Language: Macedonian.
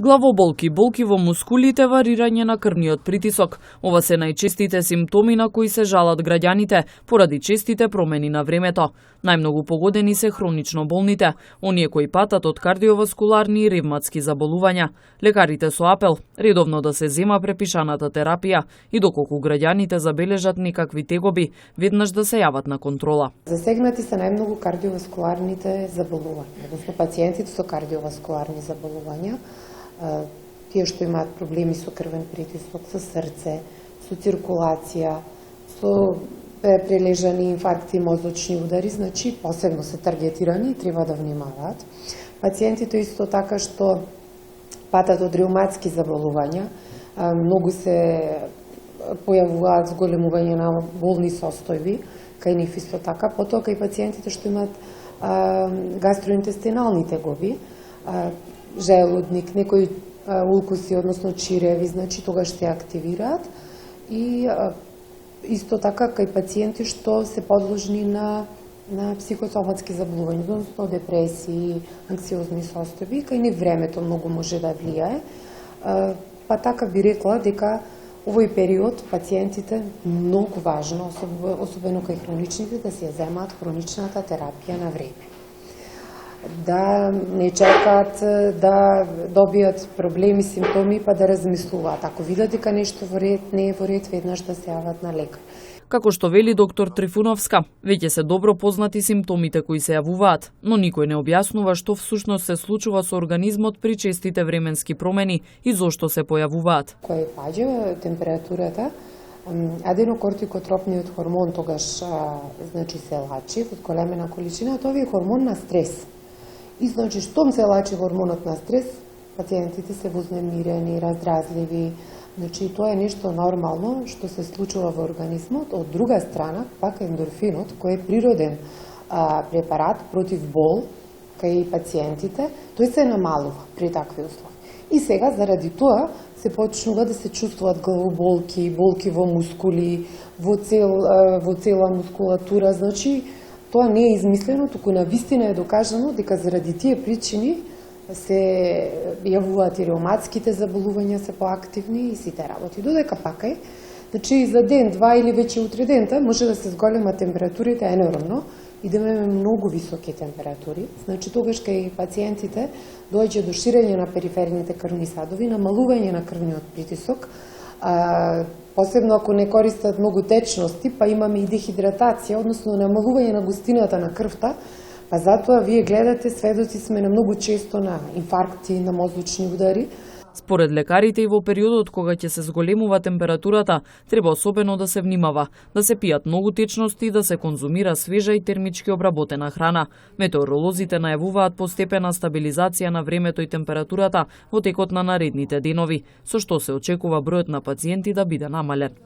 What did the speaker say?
Главоболки, болки во мускулите, варирање на крвниот притисок. Ова се најчестите симптоми на кои се жалат граѓаните поради честите промени на времето. Најмногу погодени се хронично болните, оние кои патат од кардиоваскуларни и ревматски заболувања. Лекарите со апел редовно да се зема препишаната терапија и доколку граѓаните забележат некакви тегоби, веднаш да се јават на контрола. Засегнати се најмногу кардиоваскуларните заболувања, односно пациентите со кардиоваскуларни заболувања, тие што имаат проблеми со крвен притисок, со срце, со циркулација, со прележани инфаркти и мозочни удари, значи посебно се таргетирани и треба да внимаваат. Пациентите исто така што патат од реуматски заболувања, многу се појавуваат зголемување на болни состојби, кај нив исто така, потоа кај пациентите што имаат гастроинтестинални тегоби, желудник, некои улкуси, односно чиреви, значи тогаш се активираат и исто така кај пациенти што се подложни на психосоматски заболувања, односно депресии, анксиозни состојби, кај нив времето многу може да влијае. Па така би рекла дека овој период пациентите многу важно, особено кај хроничните, да се земаат хроничната терапија на време. Да не чекаат да добијат проблеми, симптоми, па да размислуваат. Ако видат дека нешто во ред, не е во ред, веднаш да се јават на лекар. Како што вели доктор Трифуновска, веќе се добро познати симптомите кои се јавуваат, но никој не објаснува што всушност се случува со организмот при честите временски промени и зошто се појавуваат. Кој паѓа температурата, аденокортикотропниот хормон тогаш значи се лачи од големена количина, тоа е хормон на стрес. И значи штом се лачи хормонот на стрес, пациентите се вознемирени, раздразливи. Значи тоа е нешто нормално што се случува во организмот. Од друга страна, пак ендорфинот, кој е природен препарат против бол кај пациентите, тој се намалува при такви услови. И сега заради тоа се почнува да се чувствуваат главоболки, болки во мускули, во цела мускулатура. Значи тоа не е измислено, туку навистина е докажано дека заради тие причини се јавуваат и реуматските заболувања се поактивни и сите работи. Додека пак е, значи за ден, два или веќе утре дента може да се зголема температурите енормно и да имаме многу високи температури. Значи тогаш кај пациентите доаѓа до ширење на периферните крвни садови, намалување на крвниот притисок, посебно ако не користат многу течности, па имаме и дехидратација, односно намалување на густината на крвта, па затоа вие гледате, сведоци сме на многу често на инфаркти, на мозочни удари. Според лекарите и во периодот кога ќе се зголемува температурата, треба особено да се внимава, да се пијат многу течности и да се конзумира свежа и термички обработена храна. Метеоролозите најавуваат постепена стабилизација на времето и температурата во текот на наредните денови, со што се очекува бројот на пациенти да биде намален.